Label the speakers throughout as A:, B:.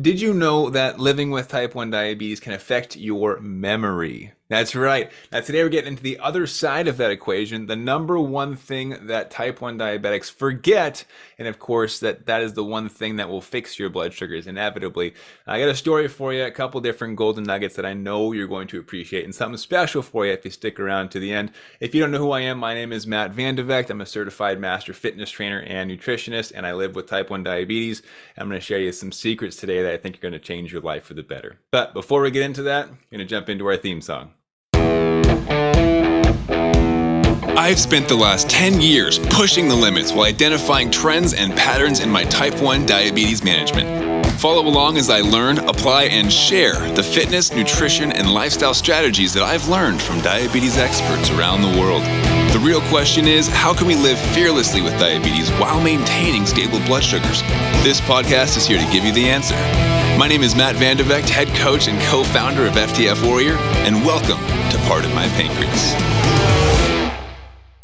A: Did you know that living with type 1 diabetes can affect your memory? That's right. Now, today we're getting into the other side of that equation, the number one thing that type 1 diabetics forget. And of course, that is the one thing that will fix your blood sugars inevitably. I got a story for you, a couple different golden nuggets that I know you're going to appreciate, and something special for you if you stick around to the end. If you don't know who I am, my name is Matt Vandevecht. I'm a certified master fitness trainer and nutritionist, and I live with type 1 diabetes. I'm going to share you some secrets today that I think are going to change your life for the better. But before we get into that, I'm going to jump into our theme song. I've spent the last 10 years pushing the limits while identifying trends and patterns in my type 1 diabetes management. Follow along as I learn, apply, and share the fitness, nutrition, and lifestyle strategies that I've learned from diabetes experts around the world. The real question is, how can we live fearlessly with diabetes while maintaining stable blood sugars? This podcast is here to give you the answer. My name is Matt Vandevecht, head coach and co-founder of FTF Warrior, and welcome to Pardon My Pancreas.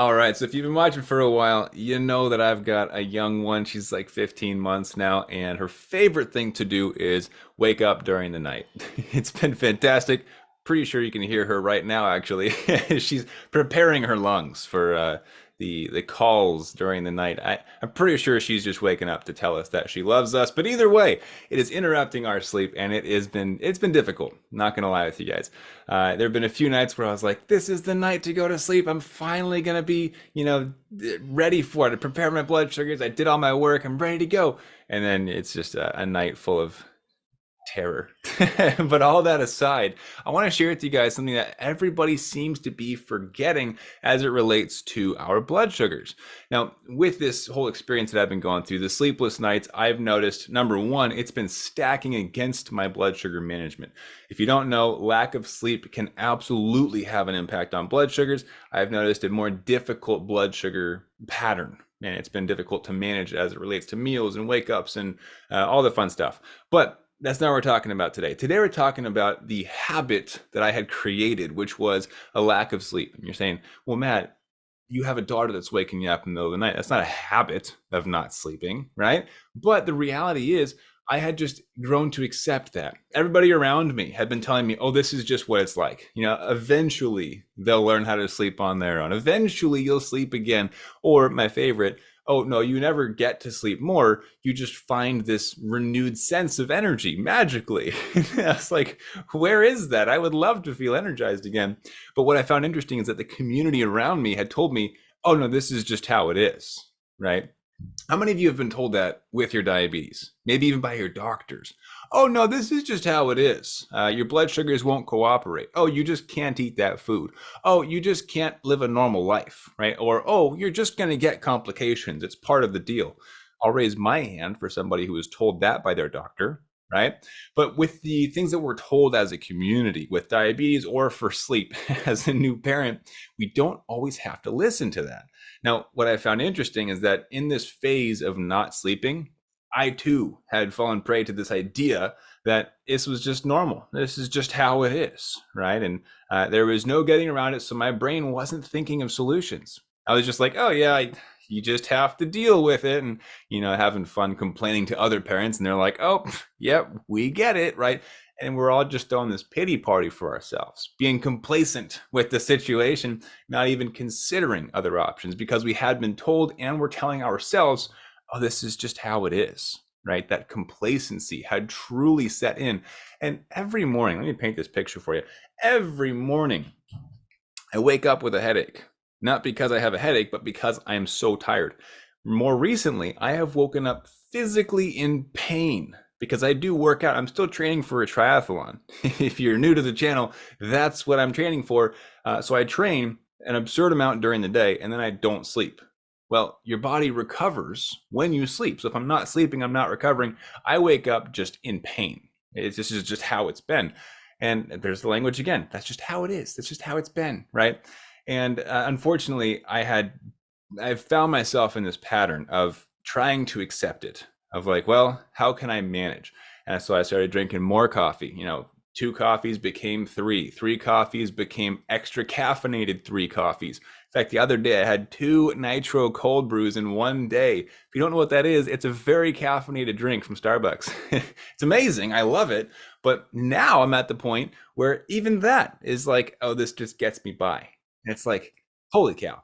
A: All right, so if you've been watching for a while, you know that I've got a young one. She's like 15 months now, and her favorite thing to do is wake up during the night. It's been fantastic. Pretty sure you can hear her right now, actually. She's preparing her lungs for the calls during the night. I'm pretty sure she's just waking up to tell us that she loves us. But either way, it is interrupting our sleep, and it's been difficult. Not gonna lie with you guys. There have been a few nights where I was like, "This is the night to go to sleep. I'm finally gonna be, ready for it. I prepared my blood sugars. I did all my work. I'm ready to go." And then it's just a night full of terror. But all that aside, I want to share with you guys something that everybody seems to be forgetting as it relates to our blood sugars. Now, with this whole experience that I've been going through, the sleepless nights, I've noticed, number one, it's been stacking against my blood sugar management. If you don't know, lack of sleep can absolutely have an impact on blood sugars. I've noticed a more difficult blood sugar pattern, and it's been difficult to manage as it relates to meals and wake ups and all the fun stuff. But that's not what we're talking about today. Today, we're talking about the habit that I had created, which was a lack of sleep. And you're saying, well, Matt, you have a daughter that's waking you up in the middle of the night. That's not a habit of not sleeping, right? But the reality is, I had just grown to accept that. Everybody around me had been telling me, oh, this is just what it's like. Eventually they'll learn how to sleep on their own. Eventually you'll sleep again. Or my favorite, oh, no, you never get to sleep more. You just find this renewed sense of energy magically. I was like, where is that? I would love to feel energized again. But what I found interesting is that the community around me had told me, oh, no, this is just how it is, right? How many of you have been told that with your diabetes? Maybe even by your doctors. Oh, no, this is just how it is. Your blood sugars won't cooperate. Oh, you just can't eat that food. Oh, you just can't live a normal life, right? Or, oh, you're just going to get complications. It's part of the deal. I'll raise my hand for somebody who was told that by their doctor, right? But with the things that we're told as a community with diabetes or for sleep as a new parent, we don't always have to listen to that. Now, what I found interesting is that in this phase of not sleeping, I too had fallen prey to this idea that this was just normal. This is just how it is, right? And there was no getting around it. So my brain wasn't thinking of solutions. I was just like, oh yeah, you just have to deal with it. And, having fun complaining to other parents. And they're like, oh, yep, we get it, right? And we're all just throwing this pity party for ourselves, being complacent with the situation, not even considering other options because we had been told and we're telling ourselves, oh, this is just how it is, right? That complacency had truly set in. And every morning, let me paint this picture for you. Every morning, I wake up with a headache, not because I have a headache, but because I am so tired. More recently, I have woken up physically in pain because I do work out. I'm still training for a triathlon. If you're new to the channel, that's what I'm training for. So I train an absurd amount during the day and then I don't sleep. Well, your body recovers when you sleep. So if I'm not sleeping, I'm not recovering. I wake up just in pain. This is just how it's been. And there's the language again. That's just how it is. That's just how it's been, right? And unfortunately, I've found myself in this pattern of trying to accept it, of like, well, how can I manage? And so I started drinking more coffee. 2 coffees became 3. 3 coffees became extra caffeinated 3 coffees. fact, the other day I had 2 nitro cold brews in one day. If you don't know what that is, it's a very caffeinated drink from Starbucks. It's amazing. I love it. But now I'm at the point where even that is like, oh, this just gets me by. And it's like, holy cow,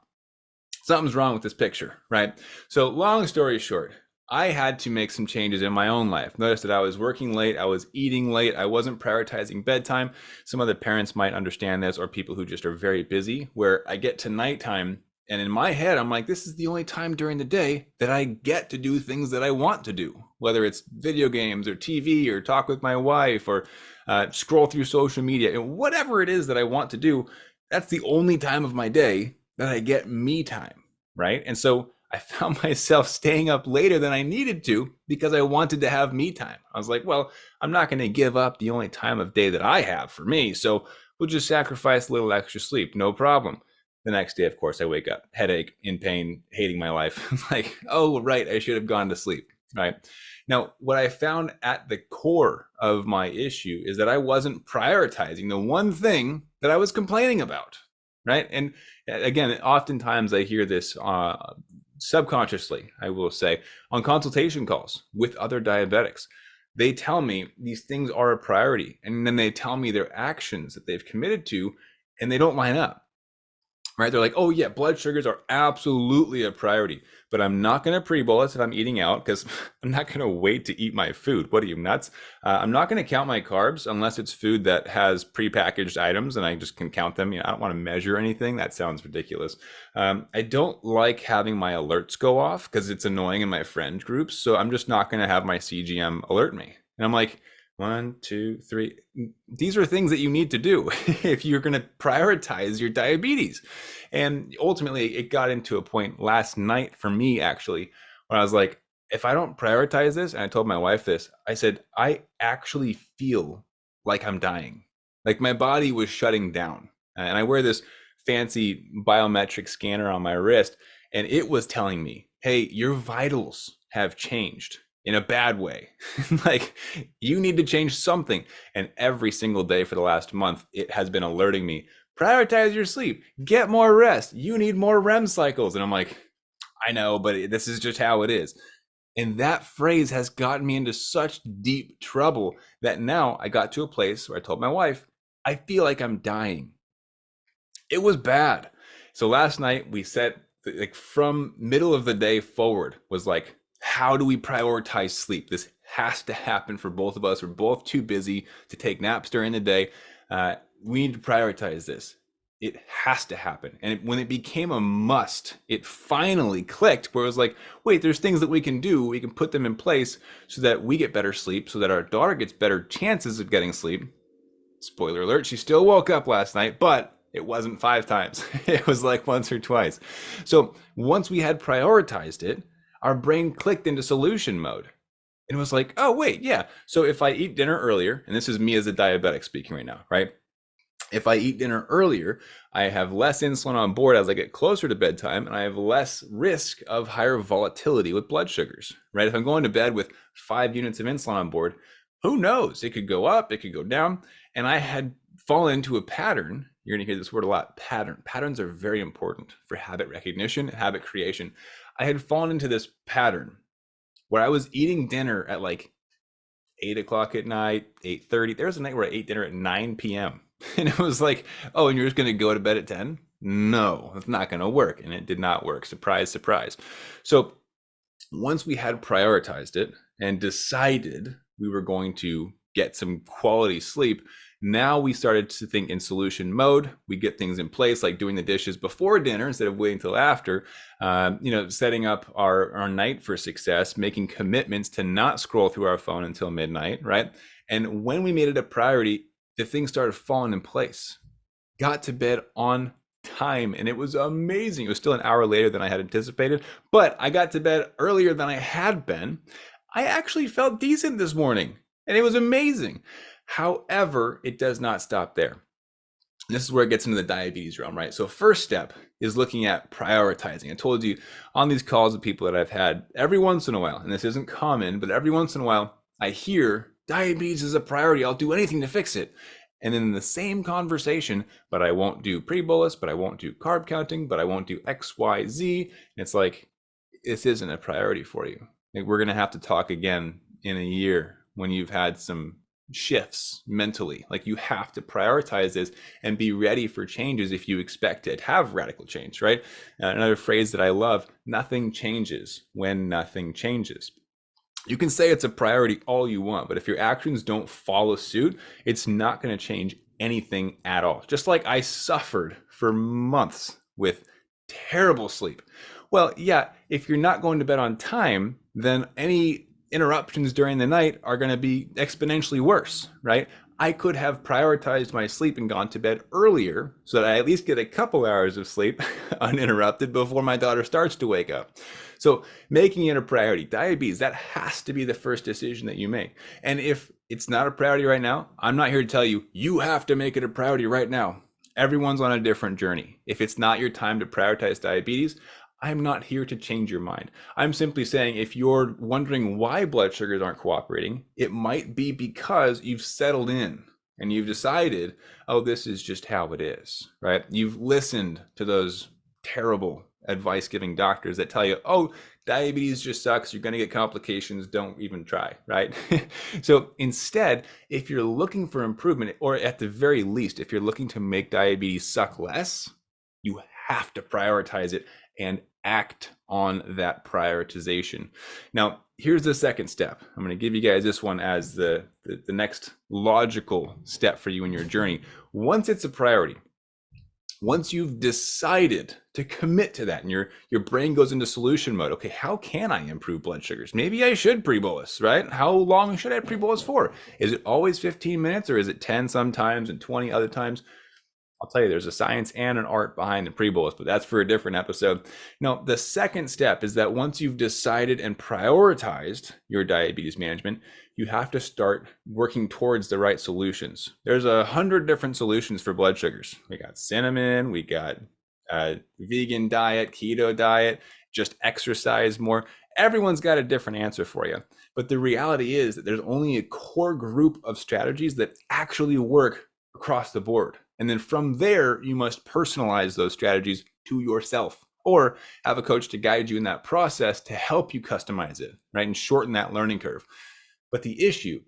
A: something's wrong with this picture, right? So long story short, I had to make some changes in my own life. Notice that I was working late, I was eating late, I wasn't prioritizing bedtime. Some other parents might understand this, or people who just are very busy, where I get to nighttime and in my head, I'm like, this is the only time during the day that I get to do things that I want to do, whether it's video games or TV or talk with my wife or scroll through social media, and whatever it is that I want to do, that's the only time of my day that I get me time, right? And so I found myself staying up later than I needed to because I wanted to have me time. I was like, well, I'm not going to give up the only time of day that I have for me. So we'll just sacrifice a little extra sleep. No problem. The next day, of course, I wake up, headache, in pain, hating my life. Like, oh, right, I should have gone to sleep, right? Now, what I found at the core of my issue is that I wasn't prioritizing the one thing that I was complaining about, right? And again, oftentimes I hear this subconsciously, I will say, on consultation calls with other diabetics. They tell me these things are a priority, and then they tell me their actions that they've committed to, and they don't line up. Right? They're like, oh yeah, blood sugars are absolutely a priority, but I'm not going to pre-bolus if I'm eating out because I'm not going to wait to eat my food. What are you, nuts? I'm not going to count my carbs unless it's food that has pre-packaged items and I just can count them. You know, I don't want to measure anything. That sounds ridiculous. I don't like having my alerts go off because it's annoying in my friend groups. So I'm just not going to have my CGM alert me. And I'm like, 1, 2, 3. These are things that you need to do if you're going to prioritize your diabetes. And ultimately, it got into a point last night for me, actually, where I was like, if I don't prioritize this, and I told my wife this, I said, I actually feel like I'm dying. Like my body was shutting down. And I wear this fancy biometric scanner on my wrist, and it was telling me, hey, your vitals have changed in a bad way. Like you need to change something. And every single day for the last month, it has been alerting me, prioritize your sleep, get more rest. You need more REM cycles. And I'm like, I know, but this is just how it is. And that phrase has gotten me into such deep trouble that now I got to a place where I told my wife, I feel like I'm dying. It was bad. So last night we set, like, from middle of the day forward was like, how do we prioritize sleep? This has to happen for both of us. We're both too busy to take naps during the day. We need to prioritize this. It has to happen. And when it became a must, it finally clicked where it was like, wait, there's things that we can do. We can put them in place so that we get better sleep, so that our daughter gets better chances of getting sleep. Spoiler alert, she still woke up last night, but it wasn't 5 times. It was like once or twice. So once we had prioritized it, our brain clicked into solution mode. And it was like, oh, wait, yeah. So if I eat dinner earlier, and this is me as a diabetic speaking right now, right? If I eat dinner earlier, I have less insulin on board as I get closer to bedtime, and I have less risk of higher volatility with blood sugars, right? If I'm going to bed with 5 units of insulin on board, who knows? It could go up, it could go down. And I had fallen into a pattern. You're going to hear this word a lot, pattern. Patterns are very important for habit recognition, habit creation. I had fallen into this pattern where I was eating dinner at like 8 o'clock at night, 8:30. There was a night where I ate dinner at 9 p.m. And it was like, oh, and you're just going to go to bed at 10? No, it's not going to work. And it did not work. Surprise, surprise. So once we had prioritized it and decided we were going to get some quality sleep, now we started to think in solution mode. We get things in place like doing the dishes before dinner instead of waiting till after, setting up our night for success, making commitments to not scroll through our phone until midnight, right? And when we made it a priority, the things started falling in place. Got to bed on time, and it was amazing. It was still an hour later than I had anticipated, but I got to bed earlier than I had been. I actually felt decent this morning, and it was amazing. However, it does not stop there. This is where it gets into the diabetes realm, right? So first step is looking at prioritizing. I told you on these calls with people that I've had, every once in a while, and this isn't common, but every once in a while, I hear diabetes is a priority. I'll do anything to fix it. And then in the same conversation, but I won't do pre-bolus, but I won't do carb counting, but I won't do X, Y, Z. And it's like, this isn't a priority for you. Like, we're going to have to talk again in a year when you've had some shifts mentally. Like, you have to prioritize this and be ready for changes if you expect to have radical change, right? Another phrase that I love, nothing changes when nothing changes. You can say it's a priority all you want, but if your actions don't follow suit, it's not going to change anything at all. Just like I suffered for months with terrible sleep. Well, yeah, if you're not going to bed on time, then any interruptions during the night are going to be exponentially worse, right? I could have prioritized my sleep and gone to bed earlier so that I at least get a couple hours of sleep uninterrupted before my daughter starts to wake up. So making it a priority, diabetes, that has to be the first decision that you make. And if it's not a priority right now, I'm not here to tell you, you have to make it a priority right now. Everyone's on a different journey. If it's not your time to prioritize diabetes, I'm not here to change your mind. I'm simply saying if you're wondering why blood sugars aren't cooperating, it might be because you've settled in and you've decided, oh, this is just how it is, right? You've listened to those terrible advice-giving doctors that tell you, oh, diabetes just sucks, you're going to get complications, don't even try, right? So instead, if you're looking for improvement, or at the very least, if you're looking to make diabetes suck less, you have to prioritize it and act on that prioritization. Now, here's the second step. I'm going to give you guys this one as the next logical step for you in your journey. Once it's a priority, once you've decided to commit to that and your brain goes into solution mode, okay, how can I improve blood sugars? Maybe I should pre-bolus, right? How long should I pre-bolus for? Is it always 15 minutes or is it 10 sometimes and 20 other times? I'll tell you, there's a science and an art behind the pre-bolus, but that's for a different episode. Now, the second step is that once you've decided and prioritized your diabetes management, you have to start working towards the right solutions. There's 100 different solutions for blood sugars. We got cinnamon, we got vegan diet, keto diet, just exercise more. Everyone's got a different answer for you. But the reality is that there's only a core group of strategies that actually work across the board. And then from there, you must personalize those strategies to yourself or have a coach to guide you in that process to help you customize it, right? And shorten that learning curve. But the issue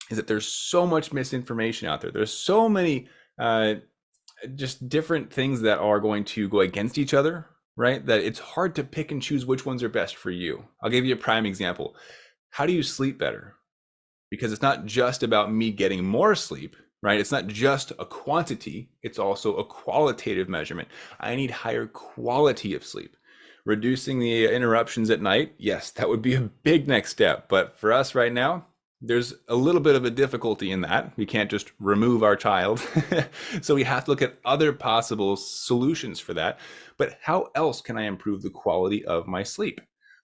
A: is that there's so much misinformation out there. There's so many just different things that are going to go against each other, right? That it's hard to pick and choose which ones are best for you. I'll give you a prime example. How do you sleep better? Because it's not just about me getting more sleep, right? It's not just a quantity, it's also a qualitative measurement. I need higher quality of sleep. Reducing the interruptions at night, yes, that would be a big next step. But for us right now, there's a little bit of a difficulty in that. We can't just remove our child. So we have to look at other possible solutions for that. But how else can I improve the quality of my sleep?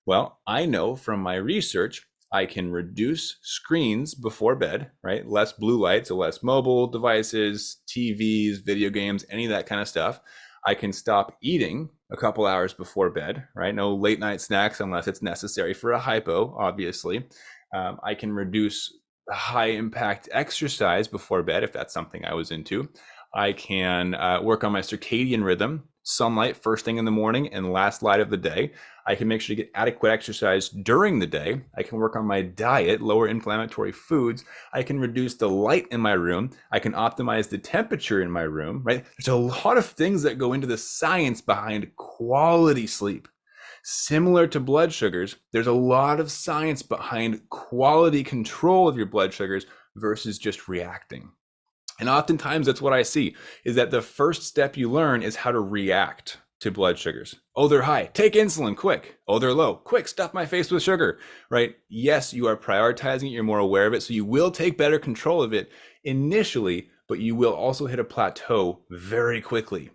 A: Well, I know from my research, I can reduce screens before bed, right? Less blue light, so less mobile devices, TVs, video games, any of that kind of stuff. I can stop eating a couple hours before bed, right? No late night snacks unless it's necessary for a hypo, obviously. I can reduce high impact exercise before bed if that's something I was into. I can work on my circadian rhythm, sunlight first thing in the morning and last light of the day. I can make sure to get adequate exercise during the day. I can work on my diet, lower inflammatory foods. I can reduce the light in my room. I can optimize the temperature in my room, right? There's a lot of things that go into the science behind quality sleep. Similar to blood sugars, there's a lot of science behind quality control of your blood sugars versus just reacting. And oftentimes that's what I see, is that the first step you learn is how to react to blood sugars. Oh, they're high. Take insulin, quick. Oh, they're low. Quick, stuff my face with sugar, right? Yes, you are prioritizing it. You're more aware of it. So you will take better control of it initially, but you will also hit a plateau very quickly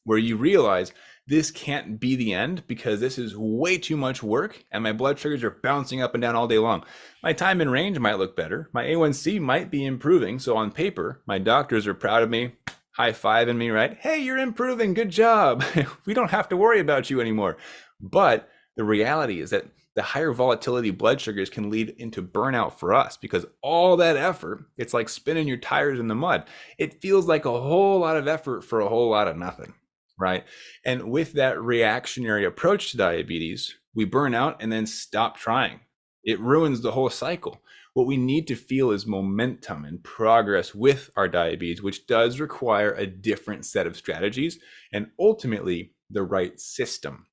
A: where you realize this can't be the end because this is way too much work and my blood sugars are bouncing up and down all day long. My time in range might look better. My A1C might be improving. So on paper, my doctors are proud of me, high-fiving me, right? Hey, you're improving, good job. We don't have to worry about you anymore. But the reality is that the higher volatility blood sugars can lead into burnout for us, because all that effort, it's like spinning your tires in the mud. It feels like a whole lot of effort for a whole lot of nothing, right? And with that reactionary approach to diabetes, we burn out and then stop trying. It ruins the whole cycle. What we need to feel is momentum and progress with our diabetes, which does require a different set of strategies and ultimately the right system.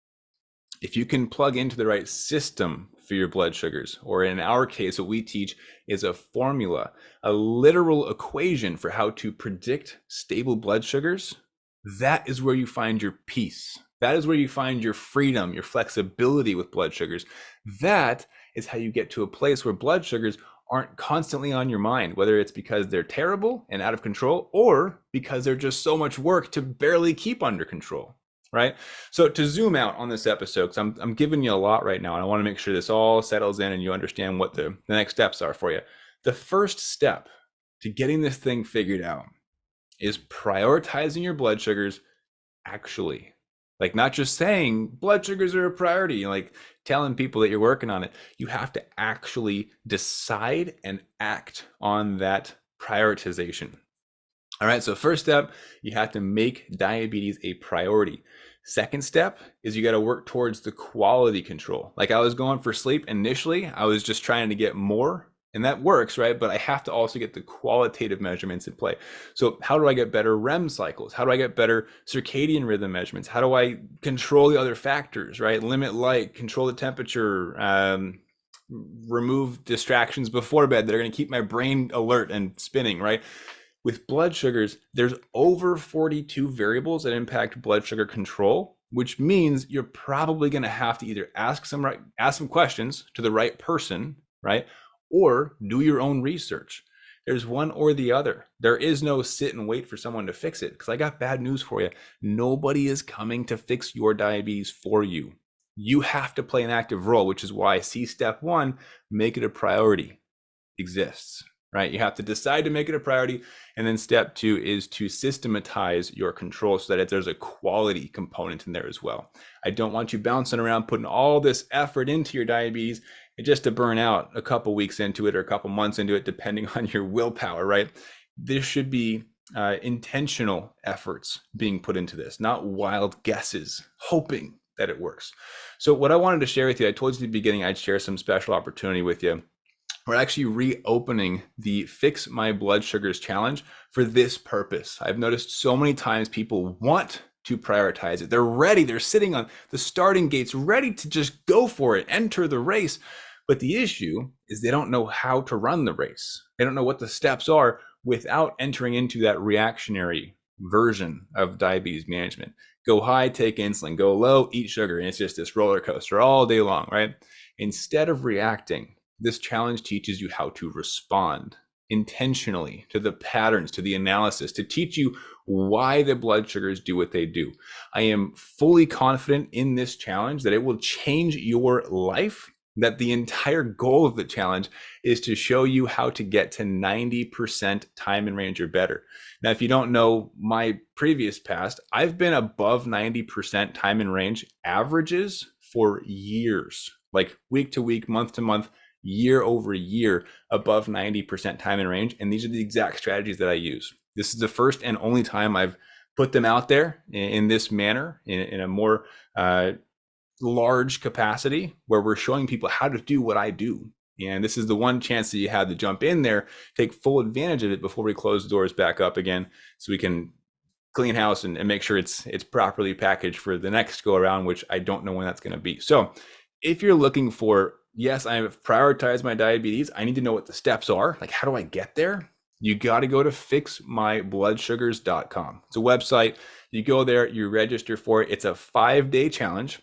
A: If you can plug into the right system for your blood sugars, or in our case, what we teach is a formula, a literal equation for how to predict stable blood sugars, that is where you find your peace. That is where you find your freedom, your flexibility with blood sugars. That is how you get to a place where blood sugars aren't constantly on your mind, whether it's because they're terrible and out of control, or because they're just so much work to barely keep under control, right? So to zoom out on this episode, because I'm giving you a lot right now, and I want to make sure this all settles in and you understand what the next steps are for you. The first step to getting this thing figured out is prioritizing your blood sugars actually. Like, not just saying blood sugars are a priority, like telling people that you're working on it. You have to actually decide and act on that prioritization. All right, so first step, you have to make diabetes a priority. Second step is you got to work towards the quality control. Like, I was going for sleep initially, I was just trying to get more, and that works, right? But I have to also get the qualitative measurements in play. So how do I get better REM cycles? How do I get better circadian rhythm measurements? How do I control the other factors, right? Limit light, control the temperature, remove distractions before bed that are going to keep my brain alert and spinning, right? With blood sugars, there's over 42 variables that impact blood sugar control, which means you're probably going to have to either ask some questions to the right person, right? Or do your own research. There's one or the other. There is no sit and wait for someone to fix it, because I got bad news for you. Nobody is coming to fix your diabetes for you. You have to play an active role, which is why step 1, make it a priority, exists, right? You have to decide to make it a priority. And then step 2 is to systematize your control so that there's a quality component in there as well. I don't want you bouncing around, putting all this effort into your diabetes just to burn out a couple weeks into it or a couple months into it, depending on your willpower, right? This should be intentional efforts being put into this, not wild guesses, hoping that it works. So what I wanted to share with you, I told you at the beginning, I'd share some special opportunity with you. We're actually reopening the Fix My Blood Sugars challenge for this purpose. I've noticed so many times people want to prioritize it. They're ready. They're sitting on the starting gates, ready to just go for it, enter the race. But the issue is they don't know how to run the race. They don't know what the steps are without entering into that reactionary version of diabetes management. Go high, take insulin. Go low, eat sugar. And it's just this roller coaster all day long, right? Instead of reacting, this challenge teaches you how to respond intentionally to the patterns, to the analysis, to teach you why the blood sugars do what they do. I am fully confident in this challenge that it will change your life, that the entire goal of the challenge is to show you how to get to 90% time in range or better. Now, if you don't know my previous past, I've been above 90% time in range averages for years, like week to week, month to month, year over year, above 90% time in range. And these are the exact strategies that I use. This is the first and only time I've put them out there in this manner, in a more large capacity, where we're showing people how to do what I do. And this is the one chance that you have to jump in there, take full advantage of it before we close the doors back up again, so we can clean house and make sure it's properly packaged for the next go around, which I don't know when that's going to be. So if you're looking for, yes, I have prioritized my diabetes, I need to know what the steps are. Like, how do I get there? You got to go to fixmybloudsugars.com. It's a website. You go there, you register for it. It's a 5-day challenge.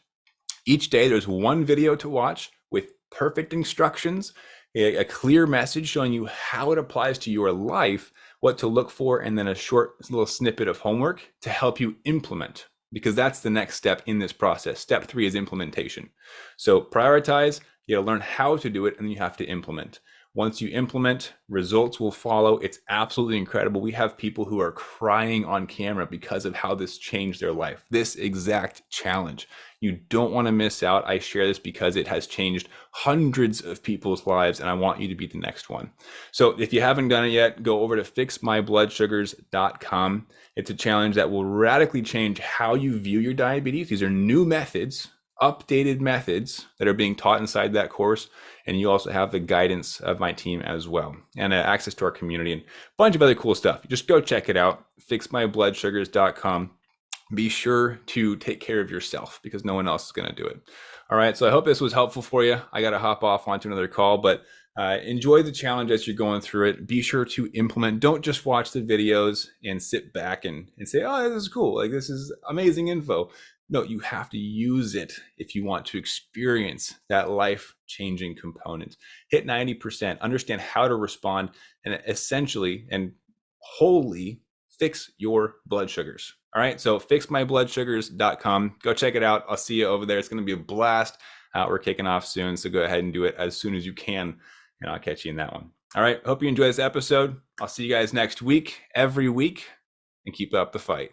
A: Each day there's one video to watch with perfect instructions, a clear message showing you how it applies to your life, what to look for, and then a short little snippet of homework to help you implement, because that's the next step in this process. Step 3 is implementation. So prioritize, you got to learn how to do it, and then you have to implement. Once you implement, results will follow. It's absolutely incredible. We have people who are crying on camera because of how this changed their life. This exact challenge. You don't want to miss out. I share this because it has changed hundreds of people's lives, and I want you to be the next one. So if you haven't done it yet, go over to fixmybloudsugars.com. It's a challenge that will radically change how you view your diabetes. These are new methods, updated methods that are being taught inside that course. And you also have the guidance of my team as well, and access to our community and a bunch of other cool stuff. Just go check it out, fixmybloudsugars.com. Be sure to take care of yourself because no one else is going to do it. All right. So I hope this was helpful for you. I got to hop off onto another call, but enjoy the challenge as you're going through it. Be sure to implement. Don't just watch the videos and sit back and say, oh, this is cool. Like, this is amazing info. No, you have to use it if you want to experience that life-changing component. Hit 90%, understand how to respond, and essentially and wholly fix your blood sugars. All right, so fixmybloudsugars.com. Go check it out. I'll see you over there. It's going to be a blast. We're kicking off soon, so go ahead and do it as soon as you can, and I'll catch you in that one. All right, hope you enjoy this episode. I'll see you guys next week, every week, and keep up the fight.